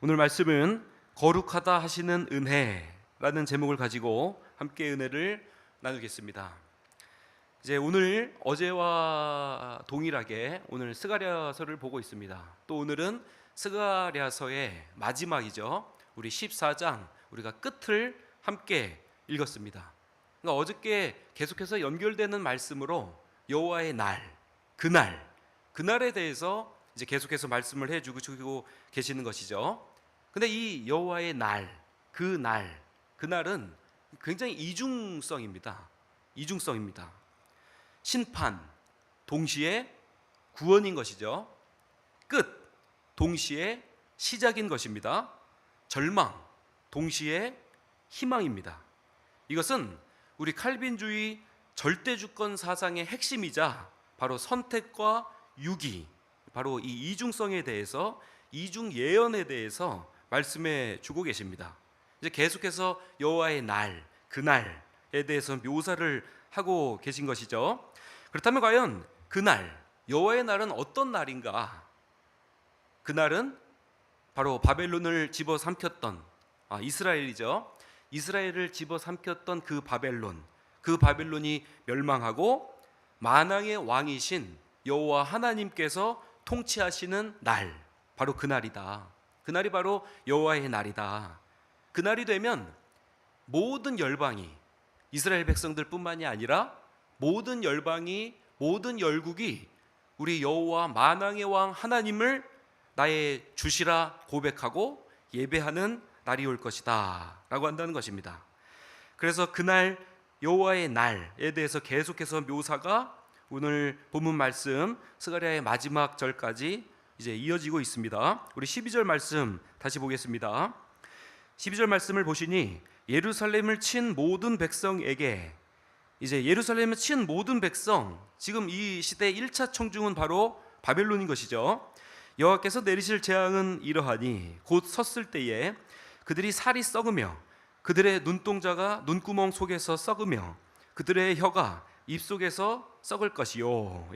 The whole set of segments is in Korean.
오늘 말씀은 거룩하다 하시는 은혜라는 제목을 가지고 함께 은혜를 나누겠습니다. 이제 오늘 어제와 동일하게 오늘 스가랴서를 보고 있습니다. 또 오늘은 스가랴서의 마지막이죠. 우리 14장 우리가 끝을 함께 읽었습니다. 그러니까 어저께 계속해서 연결되는 말씀으로 여호와의 날, 그날에 대해서 이제 계속해서 말씀을 해주고 계시는 것이죠. 근데 이 여호와의 날, 그날은 굉장히 이중성입니다. 심판, 동시에 구원인 것이죠. 끝, 동시에 시작인 것입니다. 절망, 동시에 희망입니다. 이것은 우리 칼빈주의 절대주권 사상의 핵심이자 바로 선택과 유기, 바로 이 이중성에 대해서, 이중 예언에 대해서 말씀해 주고 계십니다. 이제 계속해서 여호와의 날, 그날에 대해서 묘사를 하고 계신 것이죠. 그렇다면 과연 그날, 여호와의 날은 어떤 날인가? 그날은 바로 바벨론을 집어삼켰던 이스라엘이죠. 이스라엘을 집어삼켰던 그 바벨론이 멸망하고 만왕의 왕이신 여호와 하나님께서 통치하시는 날, 바로 그날이다. 그날이 바로 여호와의 날이다. 그날이 되면 모든 열방이, 이스라엘 백성들뿐만이 아니라 모든 열방이, 모든 열국이 우리 여호와 만왕의 왕 하나님을 나의 주시라 고백하고 예배하는 날이 올 것이다 라고 한다는 것입니다. 그래서 그날 여호와의 날에 대해서 계속해서 묘사가 오늘 본문 말씀 스가랴의 마지막 절까지 이제 이어지고 있습니다. 우리 12절 말씀 다시 보겠습니다. 12절 말씀을 보시니 예루살렘을 친 모든 백성에게, 이제 예루살렘을 친 모든 백성, 지금 이 시대의 1차 청중은 바로 바벨론인 것이죠. 여호와께서 내리실 재앙은 이러하니 곧 섰을 때에 그들이 살이 썩으며 그들의 눈동자가 눈구멍 속에서 썩으며 그들의 혀가 입속에서 썩을 것이요.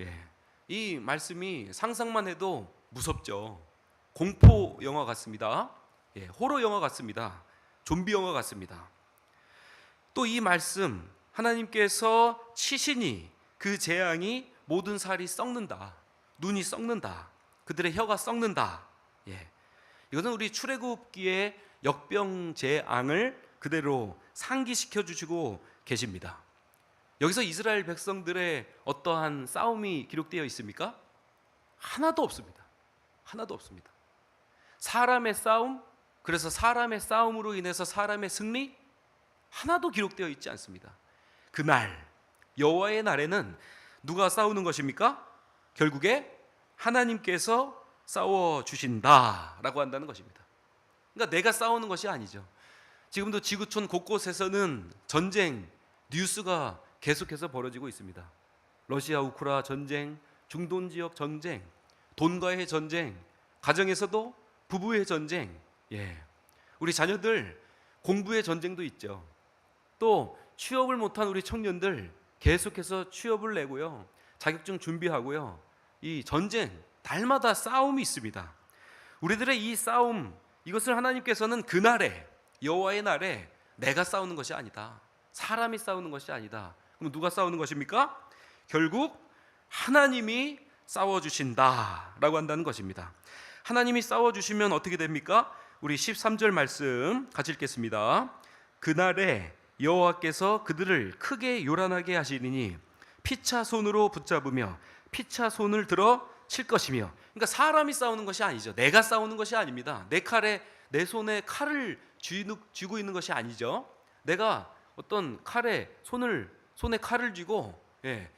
이 말씀이 상상만 해도 무섭죠. 공포 영화 같습니다. 호러 영화 같습니다. 좀비 영화 같습니다. 또 이 말씀, 하나님께서 치시니 그 재앙이 모든 살이 썩는다, 눈이 썩는다, 그들의 혀가 썩는다. 이것은 우리 출애굽기의 역병재앙을 그대로 상기시켜 주시고 계십니다. 여기서 이스라엘 백성들의 어떠한 싸움이 기록되어 있습니까? 하나도 없습니다. 사람의 싸움, 그래서 사람의 싸움으로 인해서 사람의 승리, 하나도 기록되어 있지 않습니다. 그날, 여호와의 날에는 누가 싸우는 것입니까? 결국에 하나님께서 싸워주신다라고 한다는 것입니다. 그러니까 내가 싸우는 것이 아니죠. 지금도 지구촌 곳곳에서는 전쟁 뉴스가 계속해서 벌어지고 있습니다. 러시아 우크라 전쟁, 중동 지역 전쟁, 돈과의 전쟁, 가정에서도 부부의 전쟁, 우리 자녀들 공부의 전쟁도 있죠. 또 취업을 못한 우리 청년들 계속해서 취업을 내고요, 자격증 준비하고요. 이 전쟁, 날마다 싸움이 있습니다. 우리들의 이 싸움, 이것을 하나님께서는 그날에, 여호와의 날에 내가 싸우는 것이 아니다, 사람이 싸우는 것이 아니다. 그럼 누가 싸우는 것입니까? 결국 하나님이 싸워주신다라고 한다는 것입니다. 하나님이 싸워주시면 어떻게 됩니까? 우리 13절 말씀 같이 읽겠습니다. 그날에 여호와께서 그들을 크게 요란하게 하시리니 피차 손으로 붙잡으며 피차 손을 들어 칠 것이며, 그러니까 사람이 싸우는 것이 아니죠. 내가 싸우는 것이 아닙니다. 내 손에 칼을 쥐고 있는 것이 아니죠. 내가 어떤 손에 칼을 쥐고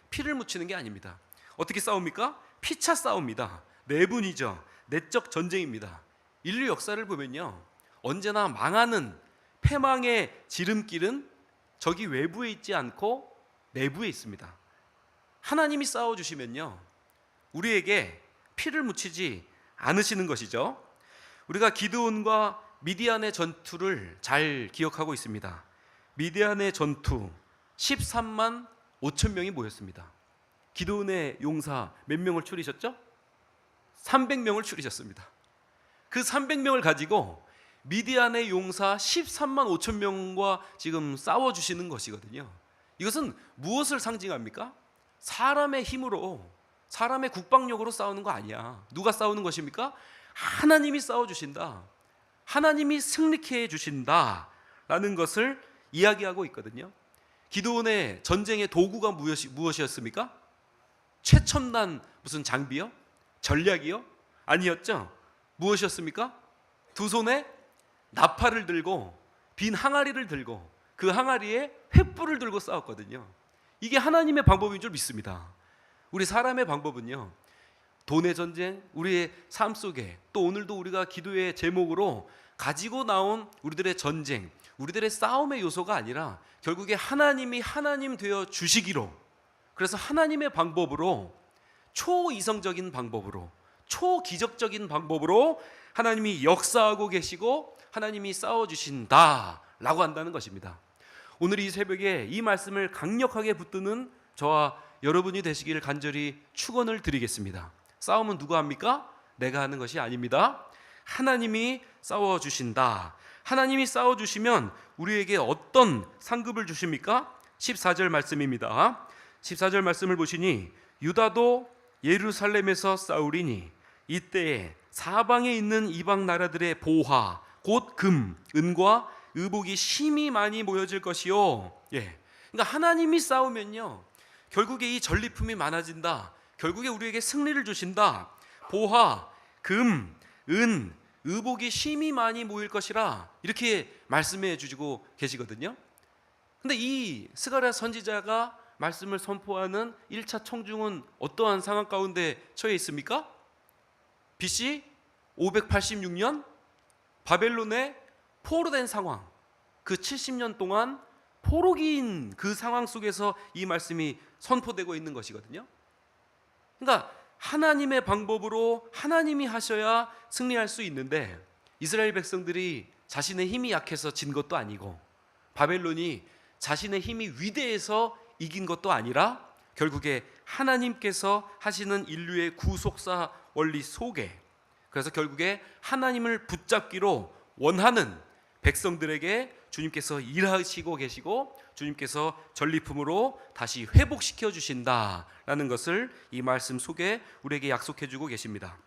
피를 묻히는 게 아닙니다. 어떻게 싸웁니까? 피차 싸웁니다. 내분이죠. 내적 전쟁입니다. 인류 역사를 보면요, 언제나 망하는 패망의 지름길은 저기 외부에 있지 않고 내부에 있습니다. 하나님이 싸워주시면요, 우리에게 피를 묻히지 않으시는 것이죠. 우리가 기드온과 미디안의 전투를 잘 기억하고 있습니다. 미디안의 전투 13만 5천 명이 모였습니다. 기드온의 용사 몇 명을 추리셨죠? 300명을 추리셨습니다. 그 300명을 가지고 미디안의 용사 13만 5천 명과 지금 싸워주시는 것이거든요. 이것은 무엇을 상징합니까? 사람의 힘으로, 사람의 국방력으로 싸우는 거 아니야. 누가 싸우는 것입니까? 하나님이 싸워주신다, 하나님이 승리케 해주신다 라는 것을 이야기하고 있거든요. 기드온의 전쟁의 도구가 무엇이었습니까? 최첨단 무슨 장비요? 전략이요? 아니었죠. 무엇이었습니까? 두 손에 나팔을 들고 빈 항아리를 들고 그 항아리에 횃불을 들고 싸웠거든요. 이게 하나님의 방법인 줄 믿습니다. 우리 사람의 방법은요, 돈의 전쟁, 우리의 삶 속에, 또 오늘도 우리가 기도의 제목으로 가지고 나온 우리들의 전쟁, 우리들의 싸움의 요소가 아니라 결국에 하나님이 하나님 되어 주시기로, 그래서 하나님의 방법으로, 초이성적인 방법으로, 초기적적인 방법으로 하나님이 역사하고 계시고 하나님이 싸워주신다라고 한다는 것입니다. 오늘 이 새벽에 이 말씀을 강력하게 붙드는 저와 여러분이 되시기를 간절히 축원을 드리겠습니다. 싸움은 누가 합니까? 내가 하는 것이 아닙니다. 하나님이 싸워주신다. 하나님이 싸워주시면 우리에게 어떤 상급을 주십니까? 14절 말씀입니다. 14절 말씀을 보시니 유다도 예루살렘에서 싸우리니 이때에 사방에 있는 이방 나라들의 보화 곧 금, 은과 의복이 심히 많이 모여질 것이요. 그러니까 하나님이 싸우면요, 결국에 이 전리품이 많아진다. 결국에 우리에게 승리를 주신다. 보화, 금, 은, 의복이 심히 많이 모일 것이라 이렇게 말씀해 주시고 계시거든요. 근데 이 스가랴 선지자가 말씀을 선포하는 1차 청중은 어떠한 상황 가운데 처해 있습니까? BC 586년 바벨론의 포로된 상황, 그 70년 동안 포로기인 그 상황 속에서 이 말씀이 선포되고 있는 것이거든요. 그러니까 하나님의 방법으로 하나님이 하셔야 승리할 수 있는데, 이스라엘 백성들이 자신의 힘이 약해서 진 것도 아니고 바벨론이 자신의 힘이 위대해서 이긴 것도 아니라 결국에 하나님께서 하시는 인류의 구속사 원리 속에, 그래서 결국에 하나님을 붙잡기로 원하는 백성들에게 주님께서 일하시고 계시고 주님께서 전리품으로 다시 회복시켜 주신다라는 것을 이 말씀 속에 우리에게 약속해 주고 계십니다.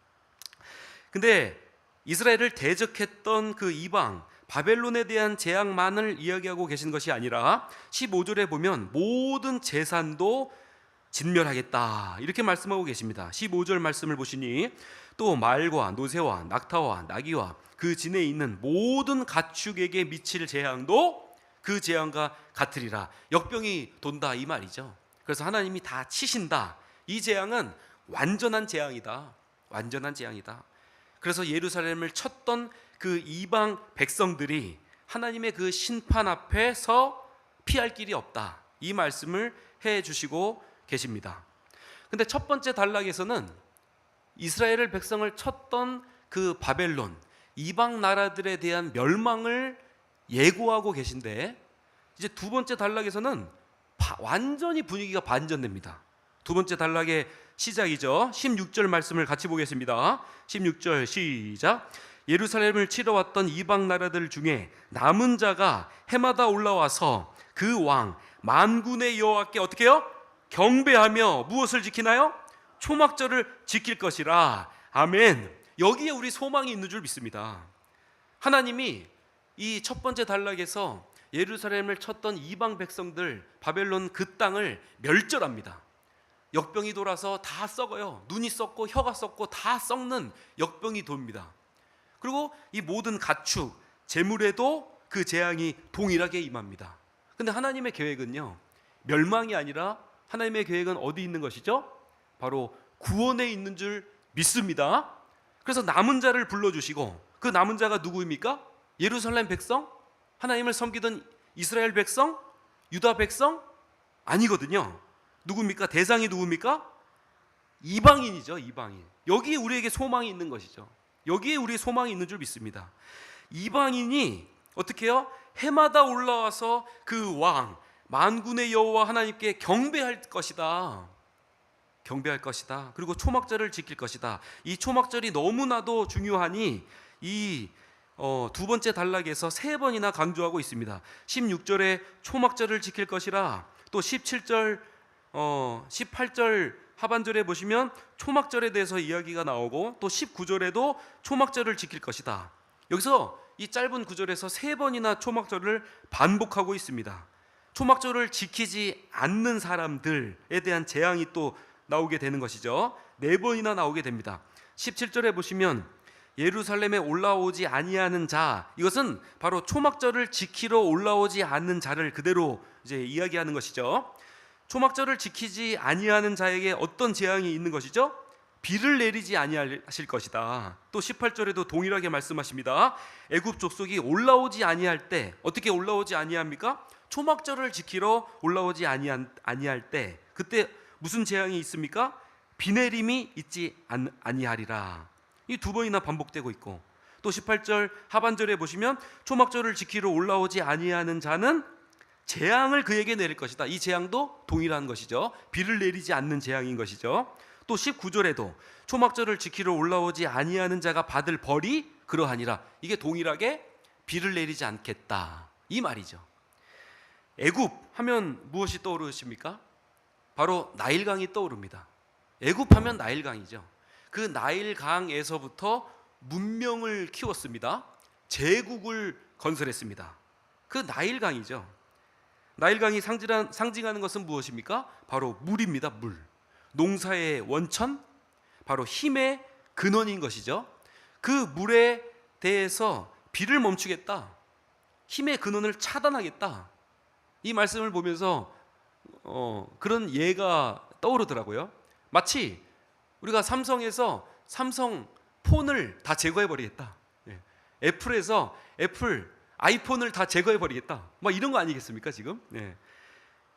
근데 이스라엘을 대적했던 그 이방 바벨론에 대한 재앙만을 이야기하고 계신 것이 아니라 15절에 보면 모든 재산도 진멸하겠다 이렇게 말씀하고 계십니다. 15절 말씀을 보시니 또 말과 노새와 낙타와 나귀와 그 진에 있는 모든 가축에게 미칠 재앙도 그 재앙과 같으리라. 역병이 돈다 이 말이죠. 그래서 하나님이 다 치신다. 이 재앙은 완전한 재앙이다. 완전한 재앙이다. 그래서 예루살렘을 쳤던 그 이방 백성들이 하나님의 그 심판 앞에서 피할 길이 없다. 이 말씀을 해 주시고 계십니다. 근데 첫 번째 단락에서는 이스라엘 백성을 쳤던 그 바벨론, 이방 나라들에 대한 멸망을 예고하고 계신데, 이제 두 번째 단락에서는 완전히 분위기가 반전됩니다. 두 번째 단락의 시작이죠. 16절 말씀을 같이 보겠습니다. 16절 시작. 예루살렘을 치러 왔던 이방 나라들 중에 남은 자가 해마다 올라와서 그 왕 만군의 여호와께 어떻게 해요? 경배하며 무엇을 지키나요? 초막절을 지킬 것이라. 아멘. 여기에 우리 소망이 있는 줄 믿습니다. 하나님이 이 첫 번째 단락에서 예루살렘을 쳤던 이방 백성들, 바벨론 그 땅을 멸절합니다. 역병이 돌아서 다 썩어요. 눈이 썩고 혀가 썩고 다 썩는 역병이 돕니다. 그리고 이 모든 가축, 재물에도 그 재앙이 동일하게 임합니다. 근데 하나님의 계획은요, 멸망이 아니라 하나님의 계획은 어디 있는 것이죠? 바로 구원에 있는 줄 믿습니다. 그래서 남은 자를 불러주시고, 그 남은 자가 누구입니까? 예루살렘 백성? 하나님을 섬기던 이스라엘 백성? 유다 백성? 아니거든요. 누굽니까? 대상이 누굽니까? 이방인이죠. 이방인. 여기에 우리에게 소망이 있는 것이죠. 여기에 우리의 소망이 있는 줄 믿습니다. 이방인이 어떻게 해요? 해마다 올라와서 그 왕 만군의 여호와 하나님께 경배할 것이다. 경배할 것이다. 그리고 초막절을 지킬 것이다. 이 초막절이 너무나도 중요하니 이 두 번째 단락에서 세 번이나 강조하고 있습니다. 16절에 초막절을 지킬 것이라, 또 17절, 18절 하반절에 보시면 초막절에 대해서 이야기가 나오고, 또 19절에도 초막절을 지킬 것이다. 여기서 이 짧은 구절에서 세 번이나 초막절을 반복하고 있습니다. 초막절을 지키지 않는 사람들에 대한 재앙이 또 나오게 되는 것이죠. 네 번이나 나오게 됩니다. 17절에 보시면 예루살렘에 올라오지 아니하는 자, 이것은 바로 초막절을 지키러 올라오지 않는 자를 그대로 이제 이야기하는 것이죠. 초막절을 지키지 아니하는 자에게 어떤 재앙이 있는 것이죠? 비를 내리지 아니하실 것이다. 또 18절에도 동일하게 말씀하십니다. 애굽 족속이 올라오지 아니할 때, 어떻게 올라오지 아니합니까? 초막절을 지키러 올라오지 아니할 때, 그때 무슨 재앙이 있습니까? 비 내림이 있지 아니하리라. 이 두 번이나 반복되고 있고, 또 18절 하반절에 보시면 초막절을 지키러 올라오지 아니하는 자는 재앙을 그에게 내릴 것이다. 이 재앙도 동일한 것이죠. 비를 내리지 않는 재앙인 것이죠. 또 19절에도 초막절을 지키러 올라오지 아니하는 자가 받을 벌이 그러하니라. 이게 동일하게 비를 내리지 않겠다, 이 말이죠. 애굽 하면 무엇이 떠오르십니까? 바로 나일강이 떠오릅니다. 애굽 하면 나일강이죠. 그 나일강에서부터 문명을 키웠습니다. 제국을 건설했습니다. 그 나일강이죠. 나일강이 상징하는 것은 무엇입니까? 바로 물입니다. 물. 농사의 원천, 바로 힘의 근원인 것이죠. 그 물에 대해서 비를 멈추겠다, 힘의 근원을 차단하겠다, 이 말씀을 보면서 그런 예가 떠오르더라고요. 마치 우리가 삼성에서 삼성 폰을 다 제거해버리겠다, 애플에서 아이폰을 다 제거해버리겠다, 막 이런 거 아니겠습니까 지금?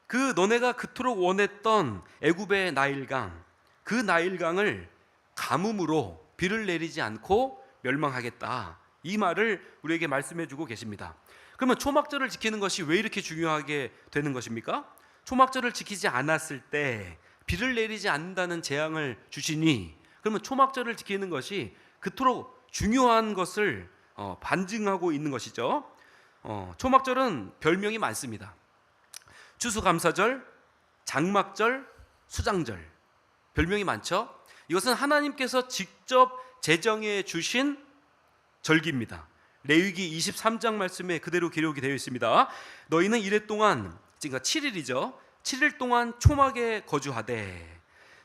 그 너네가 그토록 원했던 애굽의 나일강, 그 나일강을 가뭄으로 비를 내리지 않고 멸망하겠다, 이 말을 우리에게 말씀해주고 계십니다. 그러면 초막절을 지키는 것이 왜 이렇게 중요하게 되는 것입니까? 초막절을 지키지 않았을 때 비를 내리지 않는다는 재앙을 주시니, 그러면 초막절을 지키는 것이 그토록 중요한 것을 반증하고 있는 것이죠. 초막절은 별명이 많습니다. 추수감사절, 장막절, 수장절, 별명이 많죠. 이것은 하나님께서 직접 제정해 주신 절기입니다. 레위기 23장 말씀에 그대로 기록이 되어 있습니다. 너희는 이래 동안, 그러니까 7일이죠. 7일 동안 초막에 거주하되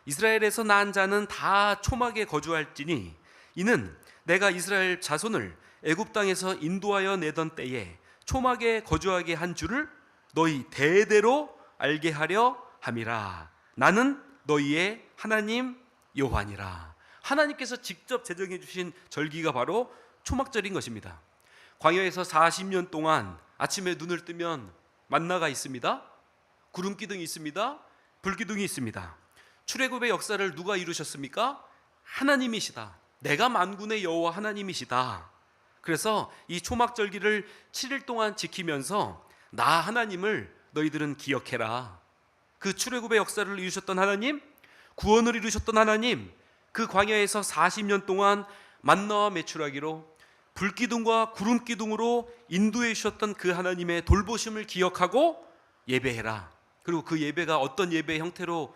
이스라엘에서 낳은 자는 다 초막에 거주할지니 이는 내가 이스라엘 자손을 애굽 땅에서 인도하여 내던 때에 초막에 거주하게 한 줄을 너희 대대로 알게 하려 함이라. 나는 너희의 하나님 여호와니라. 하나님께서 직접 제정해 주신 절기가 바로 초막절인 것입니다. 광야에서 40년 동안 아침에 눈을 뜨면 만나가 있습니다. 구름기둥이 있습니다. 불기둥이 있습니다. 출애굽의 역사를 누가 이루셨습니까? 하나님이시다. 내가 만군의 여호와 하나님이시다. 그래서 이 초막절기를 7일 동안 지키면서 나 하나님을 너희들은 기억해라. 그 출애굽의 역사를 이루셨던 하나님, 구원을 이루셨던 하나님, 그 광야에서 40년 동안 만나와 메추라기로 불기둥과 구름기둥으로 인도해 주셨던 그 하나님의 돌보심을 기억하고 예배해라. 그리고 그 예배가 어떤 예배의 형태로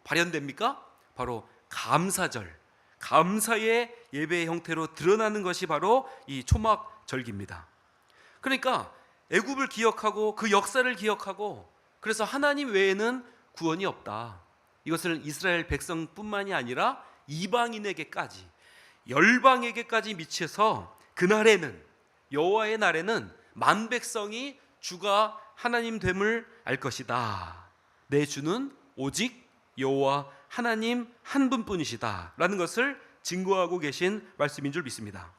발현됩니까? 바로 감사절, 감사의 예배의 형태로 드러나는 것이 바로 이 초막절기입니다. 그러니까 애굽을 기억하고 그 역사를 기억하고, 그래서 하나님 외에는 구원이 없다. 이것을 이스라엘 백성뿐만이 아니라 이방인에게까지, 열방에게까지 미쳐서 그날에는, 여호와의 날에는 만 백성이 주가 하나님 됨을 알 것이다. 내 주는 오직 여호와 하나님 한 분뿐이시다 라는 것을 증거하고 계신 말씀인 줄 믿습니다.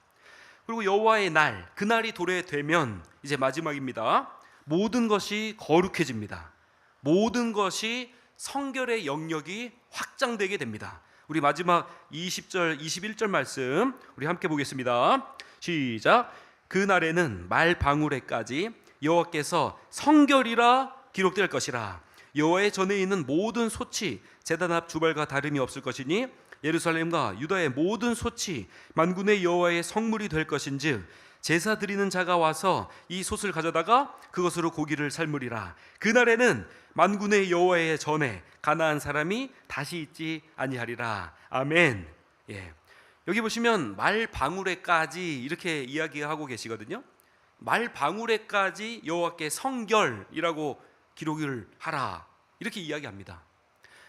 그리고 여호와의 날, 그날이 도래되면 이제 마지막입니다. 모든 것이 거룩해집니다. 모든 것이 성결의 영역이 확장되게 됩니다. 우리 마지막 20절, 21절 말씀 우리 함께 보겠습니다. 시작. 그날에는 말 방울에까지 여호와께서 성결이라 기록될 것이라. 여호와의 전에 있는 모든 소치, 제단 앞 주발과 다름이 없을 것이니 예루살렘과 유다의 모든 솥이 만군의 여호와의 성물이 될 것인즉 제사 드리는 자가 와서 이 솥을 가져다가 그것으로 고기를 삶으리라. 그날에는 만군의 여호와의 전에 가나안 사람이 다시 있지 아니하리라. 아멘. 예. 여기 보시면 말 방울에까지 이렇게 이야기하고 계시거든요. 말 방울에까지 여호와께 성결이라고 기록을 하라, 이렇게 이야기합니다.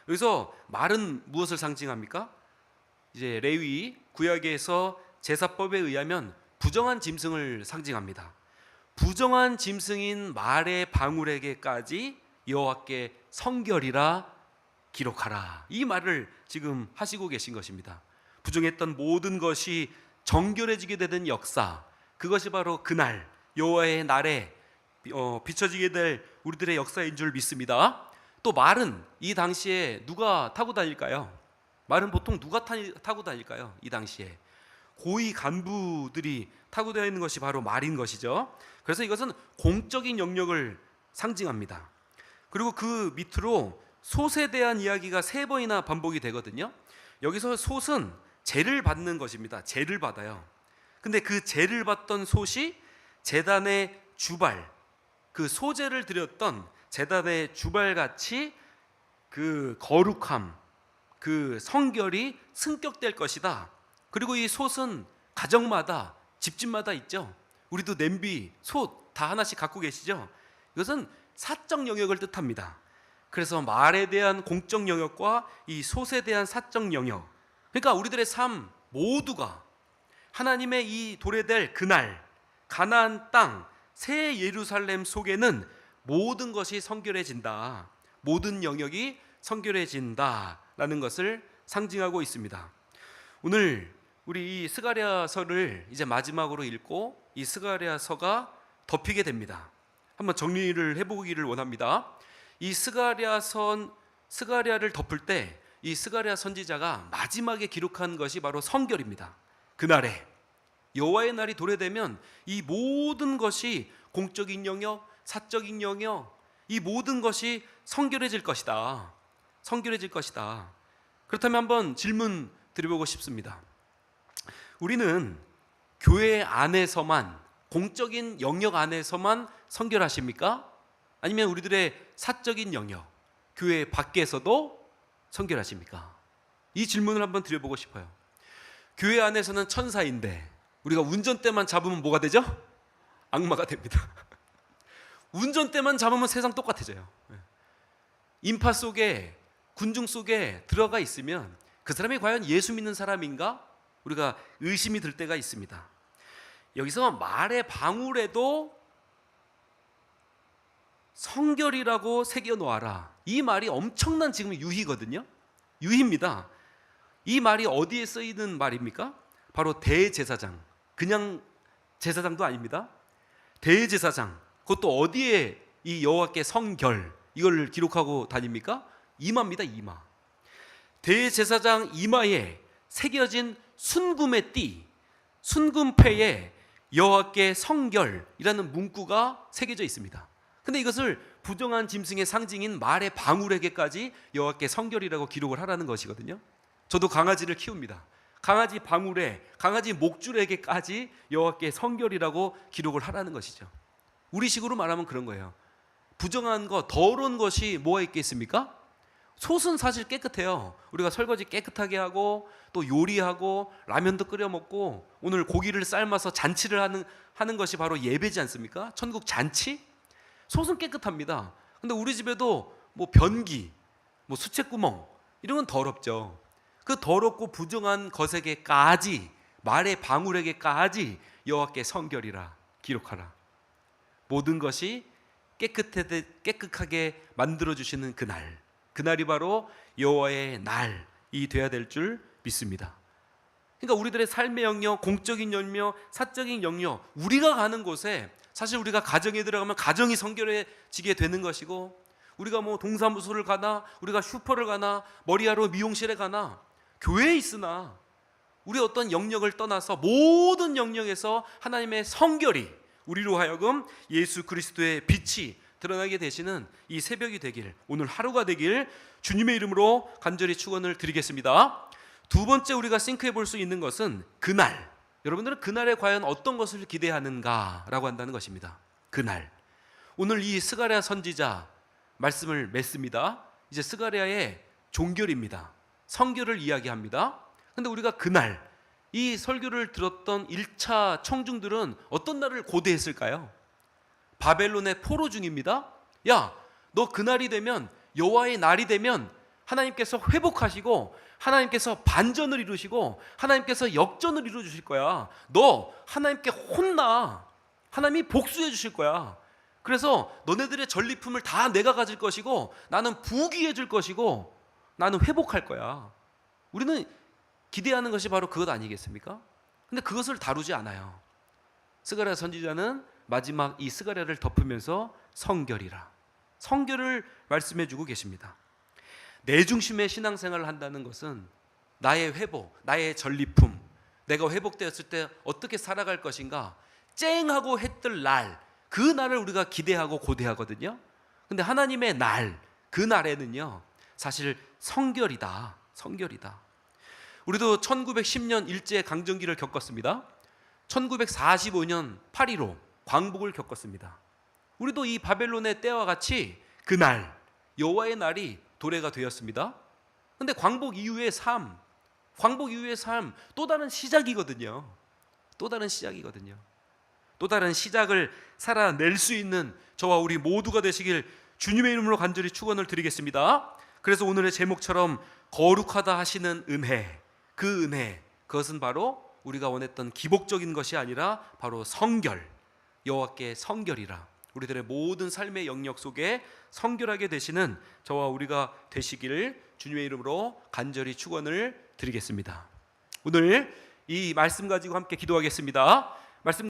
여기서 말은 무엇을 상징합니까? 이제 레위 구약에서 제사법에 의하면 부정한 짐승을 상징합니다. 부정한 짐승인 말의 방울에게까지 여호와께 성결이라 기록하라, 이 말을 지금 하시고 계신 것입니다. 부정했던 모든 것이 정결해지게 되는 역사, 그것이 바로 그날 여호와의 날에 비춰지게 될 우리들의 역사인 줄 믿습니다. 또 말은 이 당시에 누가 타고 다닐까요? 말은 보통 누가 타고 다닐까요? 이 당시에 고위 간부들이 타고 다니는 것이 바로 말인 것이죠. 그래서 이것은 공적인 영역을 상징합니다. 그리고 그 밑으로 솥에 대한 이야기가 3번이나 반복이 되거든요. 여기서 솥은 제를 받는 것입니다. 제를 받아요. 근데 그 제를 받던 솥이 제단의 주발, 그 소제를 드렸던 제단의 주발같이 그 거룩함, 그 성결이 승격될 것이다. 그리고 이 솥은 가정마다, 집집마다 있죠. 우리도 냄비, 솥 다 하나씩 갖고 계시죠. 이것은 사적 영역을 뜻합니다. 그래서 말에 대한 공적 영역과 이 솥에 대한 사적 영역, 그러니까 우리들의 삶 모두가 하나님의 이 도래될 그날 가나안 땅 새 예루살렘 속에는 모든 것이 성결해진다, 모든 영역이 성결해진다라는 것을 상징하고 있습니다. 오늘 우리 이 스가랴서를 이제 마지막으로 읽고 이 스가랴서가 덮이게 됩니다. 한번 정리를 해보기를 원합니다. 이 스가랴를 덮을 때 이 스가랴 선지자가 마지막에 기록한 것이 바로 성결입니다. 그날에 여호와의 날이 도래되면 이 모든 것이 공적인 영역, 사적인 영역, 이 모든 것이 성결해질 것이다. 성결해질 것이다. 그렇다면 한번 질문 드려보고 싶습니다. 우리는 교회 안에서만, 공적인 영역 안에서만 성결하십니까? 아니면 우리들의 사적인 영역, 교회 밖에서도 성결하십니까? 이 질문을 한번 드려보고 싶어요. 교회 안에서는 천사인데 우리가 운전대만 잡으면 뭐가 되죠? 악마가 됩니다. 운전대만 잡으면 세상 똑같아져요. 인파 속에, 군중 속에 들어가 있으면 그 사람이 과연 예수 믿는 사람인가? 우리가 의심이 들 때가 있습니다. 여기서 말의 방울에도 성결이라고 새겨 놓아라, 이 말이 엄청난 지금 유희거든요. 유희입니다. 이 말이 어디에 쓰이는 말입니까? 바로 대제사장, 그냥 제사장도 아닙니다. 대제사장, 그것도 어디에 이 여호와께 성결, 이걸 기록하고 다닙니까? 이마입니다. 이마. 대제사장 이마에 새겨진 순금의 띠, 순금패에 여호와께 성결이라는 문구가 새겨져 있습니다. 근데 이것을 부정한 짐승의 상징인 말의 방울에게까지 여호와께 성결이라고 기록을 하라는 것이거든요. 저도 강아지를 키웁니다. 강아지 방울에, 강아지 목줄에게까지 여호와께 성결이라고 기록을 하라는 것이죠. 우리식으로 말하면 그런 거예요. 부정한 것, 더러운 것이 뭐가 있겠습니까? 솥은 사실 깨끗해요. 우리가 설거지 깨끗하게 하고 또 요리하고 라면도 끓여 먹고 오늘 고기를 삶아서 잔치를 하는 것이 바로 예배지 않습니까? 천국 잔치? 솥은 깨끗합니다. 근데 우리 집에도 뭐 변기, 뭐 수채구멍 이런 건 더럽죠. 그 더럽고 부정한 것에게까지, 말의 방울에게까지 여호와께 성결이라 기록하라. 모든 것이 깨끗하게 만들어주시는 그날, 그날이 바로 여호와의 날이 되어야 될 줄 믿습니다. 그러니까 우리들의 삶의 영역, 공적인 영역, 사적인 영역, 우리가 가는 곳에 사실 우리가 가정에 들어가면 가정이 성결해지게 되는 것이고, 우리가 뭐 동사무소를 가나, 우리가 슈퍼를 가나, 머리하러 미용실에 가나, 교회에 있으나 우리 어떤 영역을 떠나서 모든 영역에서 하나님의 성결이 우리로 하여금 예수 그리스도의 빛이 드러나게 되시는 이 새벽이 되길, 오늘 하루가 되길 주님의 이름으로 간절히 축원을 드리겠습니다. 두 번째 우리가 싱크해 볼 수 있는 것은 그날. 여러분들은 그날에 과연 어떤 것을 기대하는가라고 한다는 것입니다. 그날. 오늘 이 스가랴 선지자 말씀을 맺습니다. 이제 스가랴의 종결입니다. 성결을 이야기합니다. 근데 우리가 그날 이 설교를 들었던 1차 청중들은 어떤 날을 고대했을까요? 바벨론의 포로 중입니다. 야, 너 그날이 되면, 여호와의 날이 되면 하나님께서 회복하시고 하나님께서 반전을 이루시고 하나님께서 역전을 이루어 주실 거야. 너 하나님께 혼나. 하나님이 복수해 주실 거야. 그래서 너네들의 전리품을 다 내가 가질 것이고 나는 부귀해 줄 것이고 나는 회복할 거야. 우리는 기대하는 것이 바로 그것 아니겠습니까? 근데 그것을 다루지 않아요. 스가랴 선지자는 마지막 이 스가랴를 덮으면서 성결이라, 성결을 말씀해 주고 계십니다. 내 중심의 신앙생활을 한다는 것은 나의 회복, 나의 전리품, 내가 회복되었을 때 어떻게 살아갈 것인가 쨍하고 해뜰 날, 그 날을 우리가 기대하고 고대하거든요. 근데 하나님의 날, 그 날에는요 사실 성결이다. 성결이다. 우리도 1910년 일제 강점기를 겪었습니다. 1945년 8.15 광복을 겪었습니다. 우리도 이 바벨론의 때와 같이 그날 여호와의 날이 도래가 되었습니다. 근데 광복 이후의 삶, 광복 이후의 삶 또 다른 시작이거든요. 또 다른 시작이거든요. 또 다른 시작을 살아낼 수 있는 저와 우리 모두가 되시길 주님의 이름으로 간절히 축원을 드리겠습니다. 그래서 오늘의 제목처럼 거룩하다 하시는 은혜, 그 은혜, 그것은 바로 우리가 원했던 기복적인 것이 아니라 바로 성결, 여호와께 성결이라, 우리들의 모든 삶의 영역 속에 성결하게 되시는 저와 우리가 되시기를 주님의 이름으로 간절히 축원을 드리겠습니다. 오늘 이 말씀 가지고 함께 기도하겠습니다. 말씀